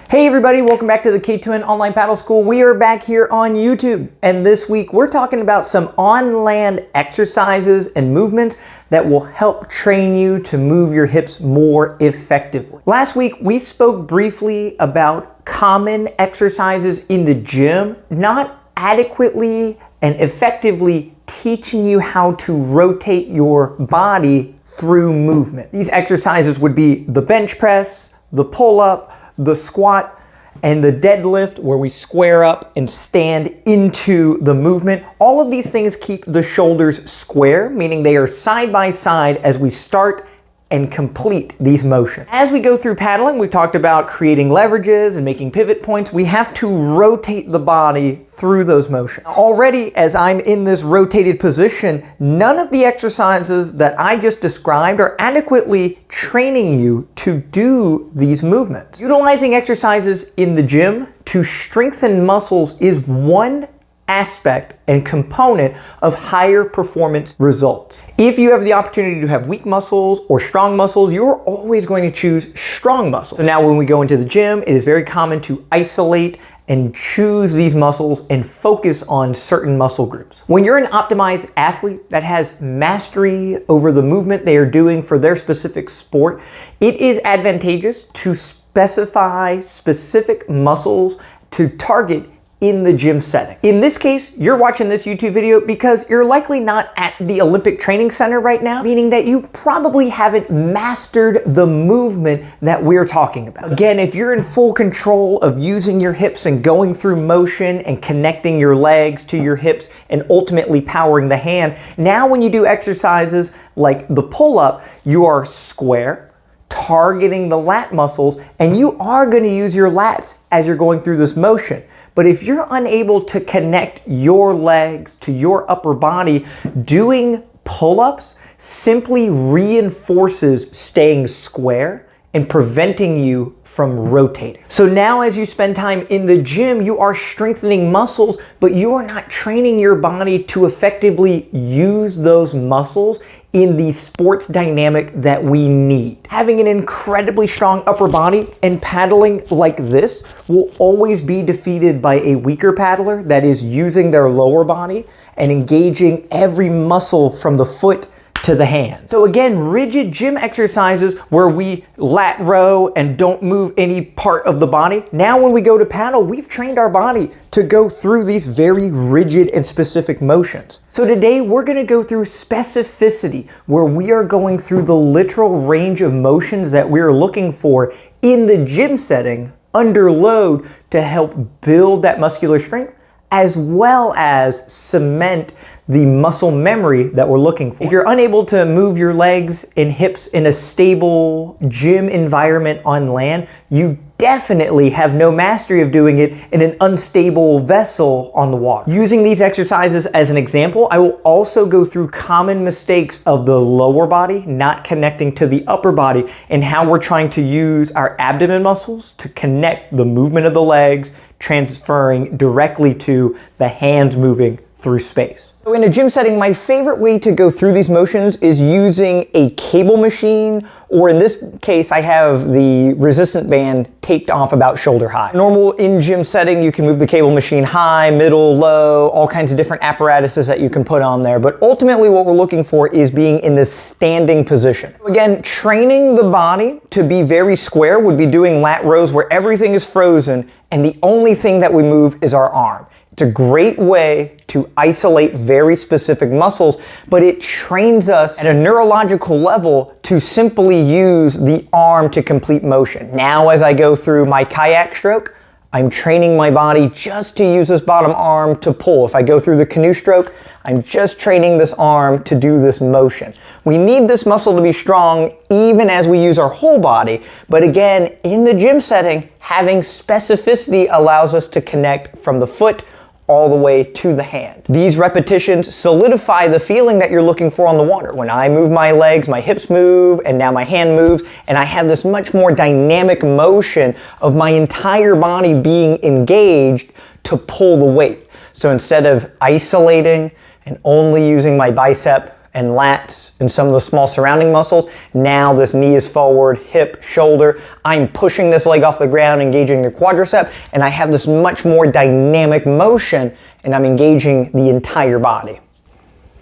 Hey everybody, welcome back to the K2N Online Paddle School. We are back here on YouTube, and this week we're talking about some on-land exercises and movements that will help train you to move your hips more effectively. Last week we spoke briefly about common exercises in the gym, not adequately and effectively teaching you how to rotate your body through movement. These exercises would be the bench press, the pull-up, the squat, and the deadlift, where we square up and stand into the movement. All of these things keep the shoulders square, meaning they are side by side as we start and complete these motions. As we go through paddling, we talked about creating leverages and making pivot points. We have to rotate the body through those motions. Already, as I'm in this rotated position, none of the exercises that I just described are adequately training you to do these movements. Utilizing exercises in the gym to strengthen muscles is one aspect and component of higher performance results. If you have the opportunity to have weak muscles or strong muscles, you're always going to choose strong muscles. So now when we go into the gym, it is very common to isolate and choose these muscles and focus on certain muscle groups. When you're an optimized athlete that has mastery over the movement they are doing for their specific sport, it is advantageous to specify specific muscles to target in the gym setting. In this case, you're watching this YouTube video because you're likely not at the Olympic Training Center right now, meaning that you probably haven't mastered the movement that we're talking about. Again, if you're in full control of using your hips and going through motion and connecting your legs to your hips and ultimately powering the hand, now when you do exercises like the pull-up, you are square, targeting the lat muscles, and you are going to use your lats as you're going through this motion. But if you're unable to connect your legs to your upper body, doing pull-ups simply reinforces staying square and preventing you from rotating. So now as you spend time in the gym, you are strengthening muscles, but you are not training your body to effectively use those muscles in the sports dynamic that we need. Having an incredibly strong upper body and paddling like this will always be defeated by a weaker paddler that is using their lower body and engaging every muscle from the foot to the hand. So again, rigid gym exercises where we lat row and don't move any part of the body. Now when we go to paddle, we've trained our body to go through these very rigid and specific motions. So today we're gonna go through specificity, where we are going through the literal range of motions that we're looking for in the gym setting under load to help build that muscular strength, as well as cement the muscle memory that we're looking for. If you're unable to move your legs and hips in a stable gym environment on land, you definitely have no mastery of doing it in an unstable vessel on the water. Using these exercises as an example, I will also go through common mistakes of the lower body not connecting to the upper body and how we're trying to use our abdomen muscles to connect the movement of the legs, transferring directly to the hands moving through space. So in a gym setting, my favorite way to go through these motions is using a cable machine, or in this case, I have the resistant band taped off about shoulder high. Normal in-gym setting, you can move the cable machine high, middle, low, all kinds of different apparatuses that you can put on there. But ultimately what we're looking for is being in this standing position. Again, training the body to be very square would be doing lat rows where everything is frozen and the only thing that we move is our arm. It's a great way to isolate very specific muscles, but it trains us at a neurological level to simply use the arm to complete motion. Now, as I go through my kayak stroke, I'm training my body just to use this bottom arm to pull. If I go through the canoe stroke, I'm just training this arm to do this motion. We need this muscle to be strong even as we use our whole body, but again, in the gym setting, having specificity allows us to connect from the foot all the way to the hand. These repetitions solidify the feeling that you're looking for on the water. When I move my legs, my hips move, and now my hand moves, and I have this much more dynamic motion of my entire body being engaged to pull the weight. So instead of isolating and only using my bicep and lats and some of the small surrounding muscles. Now this knee is forward, hip, shoulder. I'm pushing this leg off the ground, engaging the quadricep, and I have this much more dynamic motion, and I'm engaging the entire body.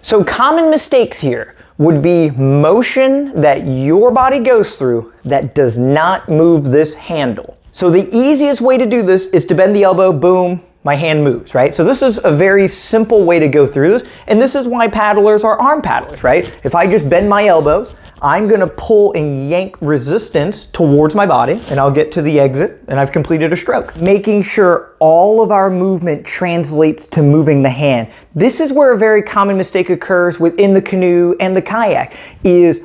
So common mistakes here would be motion that your body goes through that does not move this handle. So the easiest way to do this is to bend the elbow, boom, my hand moves, right? So this is a very simple way to go through this, and this is why paddlers are arm paddlers, right? If I just bend my elbows, I'm gonna pull and yank resistance towards my body, and I'll get to the exit, and I've completed a stroke. Making sure all of our movement translates to moving the hand. This is where a very common mistake occurs within the canoe and the kayak, is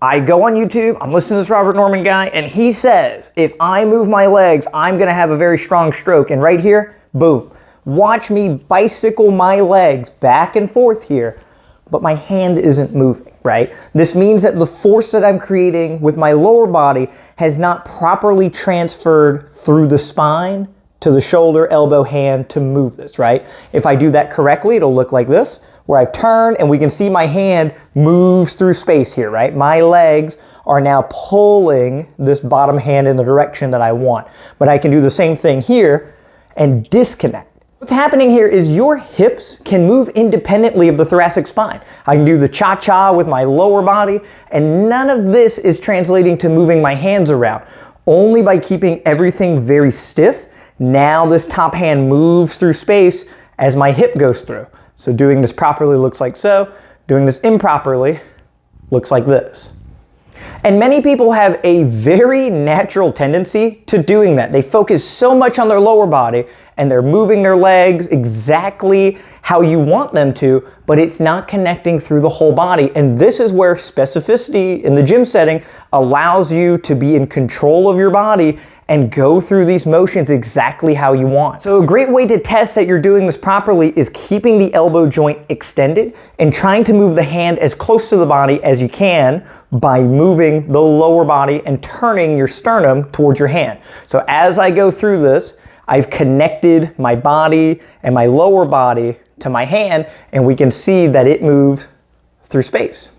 I go on YouTube, I'm listening to this Robert Norman guy, and he says, if I move my legs, I'm gonna have a very strong stroke, and right here, boom. Watch me bicycle my legs back and forth here, but my hand isn't moving, right? This means that the force that I'm creating with my lower body has not properly transferred through the spine to the shoulder, elbow, hand to move this, right? If I do that correctly, it'll look like this, where I've turned and we can see my hand moves through space here, right? My legs are now pulling this bottom hand in the direction that I want. But I can do the same thing here and disconnect. What's happening here is your hips can move independently of the thoracic spine. I can do the cha-cha with my lower body, and none of this is translating to moving my hands around. Only by keeping everything very stiff, now this top hand moves through space as my hip goes through. So doing this properly looks like so, doing this improperly looks like this. And many people have a very natural tendency to doing that. They focus so much on their lower body and they're moving their legs exactly how you want them to, but it's not connecting through the whole body. And this is where specificity in the gym setting allows you to be in control of your body and go through these motions exactly how you want. So a great way to test that you're doing this properly is keeping the elbow joint extended and trying to move the hand as close to the body as you can by moving the lower body and turning your sternum towards your hand. So as I go through this, I've connected my body and my lower body to my hand, and we can see that it moves through space.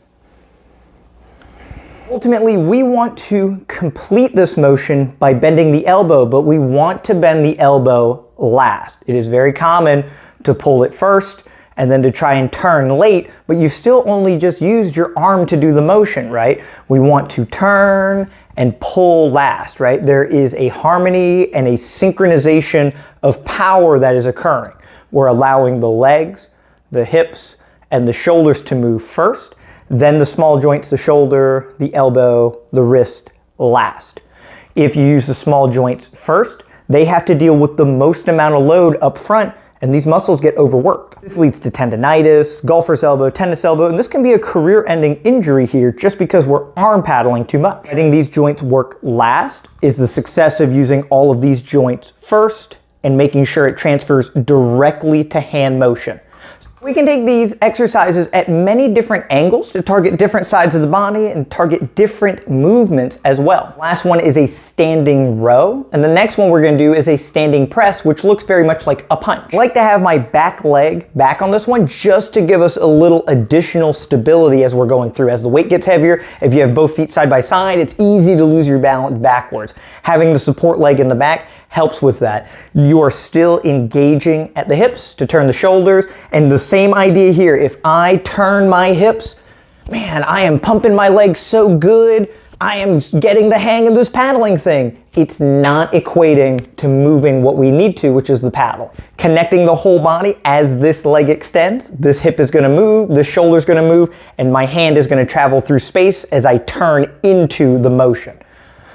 Ultimately, we want to complete this motion by bending the elbow, but we want to bend the elbow last. It is very common to pull it first and then to try and turn late, but you still only just used your arm to do the motion, right? We want to turn and pull last, right? There is a harmony and a synchronization of power that is occurring. We're allowing the legs, the hips, and the shoulders to move first, then the small joints, the shoulder, the elbow, the wrist last. If you use the small joints first, they have to deal with the most amount of load up front, and these muscles get overworked. This leads to tendonitis, golfer's elbow, tennis elbow, and this can be a career-ending injury here just because we're arm paddling too much. Letting these joints work last is the success of using all of these joints first and making sure it transfers directly to hand motion. We can take these exercises at many different angles to target different sides of the body and target different movements as well. Last one is a standing row, and the next one we're going to do is a standing press, which looks very much like a punch. I like to have my back leg back on this one just to give us a little additional stability as we're going through. As the weight gets heavier, if you have both feet side by side, it's easy to lose your balance backwards. Having the support leg in the back helps with that. You are still engaging at the hips to turn the shoulders, and the same idea here. If I turn my hips, man, I am pumping my legs so good. I am getting the hang of this paddling thing. It's not equating to moving what we need to, which is the paddle. Connecting the whole body as this leg extends, this hip is gonna move, this shoulder is gonna move, and my hand is gonna travel through space as I turn into the motion.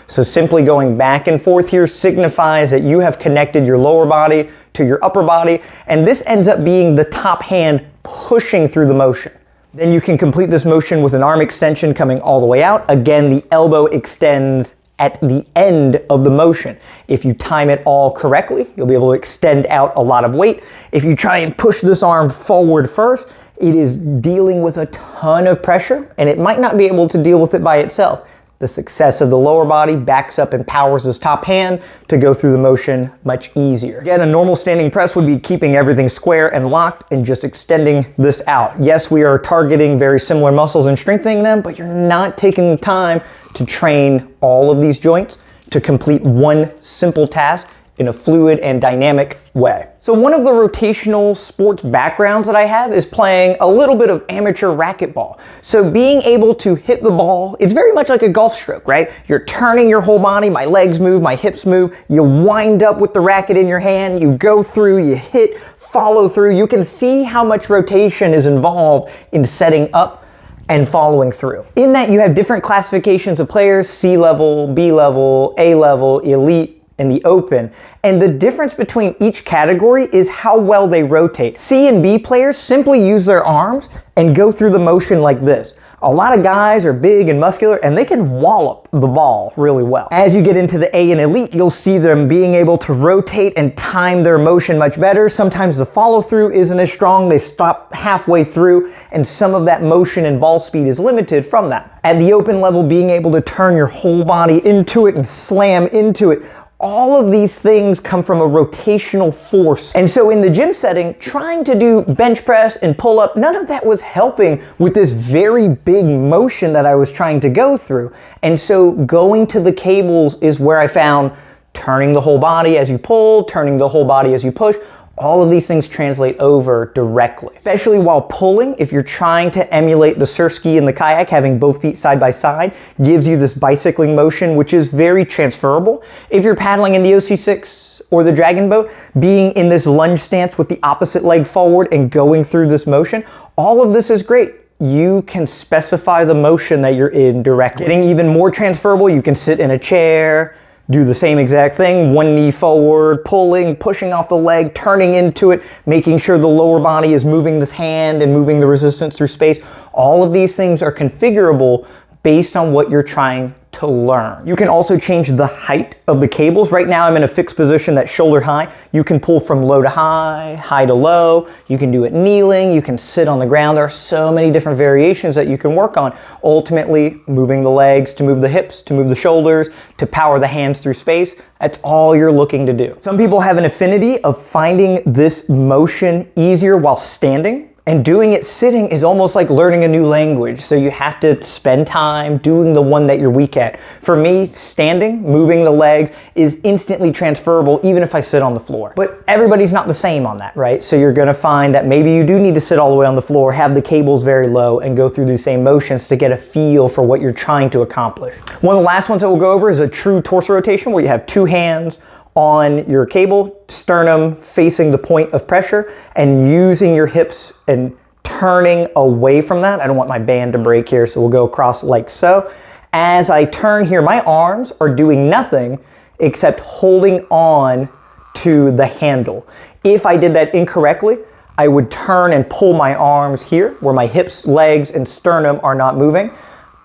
So simply going back and forth here signifies that you have connected your lower body to your upper body, and this ends up being the top hand pushing through the motion. Then you can complete this motion with an arm extension coming all the way out. Again, the elbow extends at the end of the motion. If you time it all correctly, you'll be able to extend out a lot of weight. If you try and push this arm forward first, it is dealing with a ton of pressure, and it might not be able to deal with it by itself. The success of the lower body backs up and powers this top hand to go through the motion much easier. Again, a normal standing press would be keeping everything square and locked and just extending this out. Yes, we are targeting very similar muscles and strengthening them, but you're not taking the time to train all of these joints to complete one simple task in a fluid and dynamic way. So one of the rotational sports backgrounds that I have is playing a little bit of amateur racquetball. So being able to hit the ball, it's very much like a golf stroke, right? You're turning your whole body, my legs move, my hips move, you wind up with the racket in your hand, you go through, you hit, follow through. You can see how much rotation is involved in setting up and following through. In that you have different classifications of players, C level, B level, A level, elite, and the open. And the difference between each category is how well they rotate. C and B players simply use their arms and go through the motion like this. A lot of guys are big and muscular and they can wallop the ball really well. As you get into the A and elite, you'll see them being able to rotate and time their motion much better. Sometimes the follow through isn't as strong. They stop halfway through and some of that motion and ball speed is limited from that. At the open level, being able to turn your whole body into it and slam into it, all of these things come from a rotational force. And so in the gym setting, trying to do bench press and pull up, none of that was helping with this very big motion that I was trying to go through. And so going to the cables is where I found turning the whole body as you pull, turning the whole body as you push. All of these things translate over directly, especially while pulling. If you're trying to emulate the Surfski and the Kayak, having both feet side by side gives you this bicycling motion, which is very transferable. If you're paddling in the OC6 or the Dragon Boat, being in this lunge stance with the opposite leg forward and going through this motion, all of this is great. You can specify the motion that you're in directly. Getting even more transferable, you can sit in a chair, do the same exact thing, one knee forward, pulling, pushing off the leg, turning into it, making sure the lower body is moving this hand and moving the resistance through space. All of these things are configurable based on what you're trying to learn. You can also change the height of the cables. Right now I'm in a fixed position that's shoulder high. You can pull from low to high, high to low. You can do it kneeling, you can sit on the ground. There are so many different variations that you can work on. Ultimately, moving the legs to move the hips, to move the shoulders, to power the hands through space. That's all you're looking to do. Some people have an affinity of finding this motion easier while standing. And doing it sitting is almost like learning a new language. So you have to spend time doing the one that you're weak at. For me, standing, moving the legs is instantly transferable even if I sit on the floor. But everybody's not the same on that, right? So you're gonna find that maybe you do need to sit all the way on the floor, have the cables very low, and go through these same motions to get a feel for what you're trying to accomplish. One of the last ones that we'll go over is a true torso rotation where you have two hands on your cable, sternum facing the point of pressure, and using your hips and turning away from that. I don't want my band to break here, so we'll go across like so. As I turn here, my arms are doing nothing except holding on to the handle. If I did that incorrectly, I would turn and pull my arms here where my hips, legs, and sternum are not moving,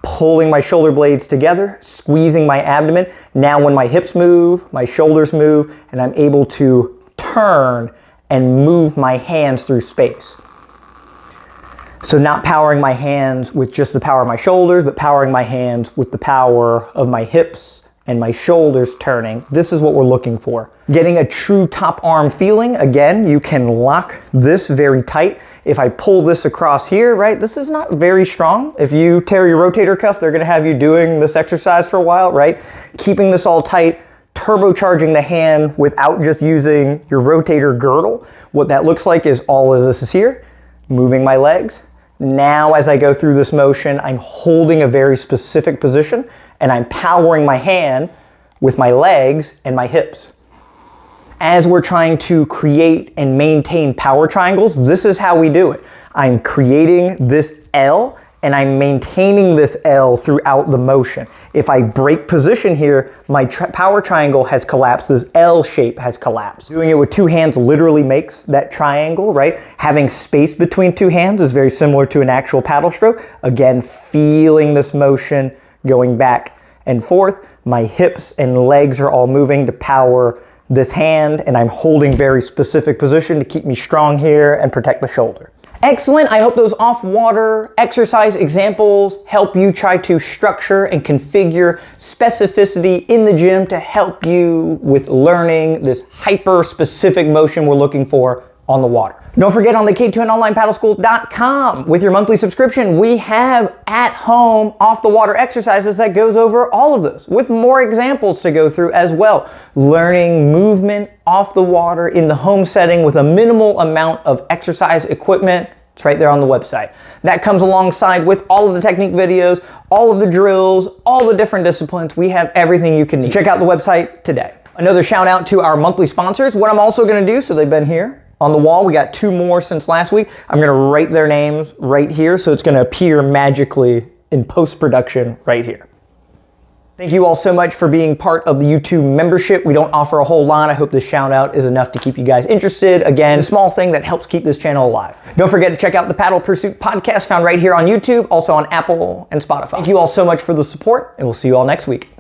pulling my shoulder blades together, squeezing my abdomen. Now when my hips move, my shoulders move, and I'm able to turn and move my hands through space. So not powering my hands with just the power of my shoulders, but powering my hands with the power of my hips and my shoulders turning. This is what we're looking for. Getting a true top arm feeling, again, you can lock this very tight. If I pull this across here, right, this is not very strong. If you tear your rotator cuff, they're gonna have you doing this exercise for a while, right? Keeping this all tight, turbocharging the hand without just using your rotator girdle. What that looks like is all of this is here, moving my legs. Now as I go through this motion, I'm holding a very specific position and I'm powering my hand with my legs and my hips. As we're trying to create and maintain power triangles, this is how we do it. I'm creating this L and I'm maintaining this L throughout the motion. If I break position here, my power triangle has collapsed, this L shape has collapsed. Doing it with two hands literally makes that triangle, right? Having space between two hands is very similar to an actual paddle stroke. Again, feeling this motion going back and forth. My hips and legs are all moving to power this hand, and I'm holding very specific position to keep me strong here and protect the shoulder. Excellent. I hope those off-water exercise examples help you try to structure and configure specificity in the gym to help you with learning this hyper-specific motion we're looking for on the water. Don't forget, on the K2NOnlinePaddleSchool.com, with your monthly subscription, we have at-home off-the-water exercises that goes over all of this, with more examples to go through as well. Learning movement off the water in the home setting with a minimal amount of exercise equipment. It's right there on the website. That comes alongside with all of the technique videos, all of the drills, all the different disciplines. We have everything you can need. Check out the website today. Another shout out to our monthly sponsors. What I'm also going to do, so they've been here on the wall, we got 2 more since last week. I'm going to write their names right here, so it's going to appear magically in post-production right here. Thank you all so much for being part of the YouTube membership. We don't offer a whole lot. I hope this shout out is enough to keep you guys interested. Again, a small thing that helps keep this channel alive. Don't forget to check out the Paddle Pursuit podcast, found right here on YouTube, also on Apple and Spotify. Thank you all so much for the support, and we'll see you all next week.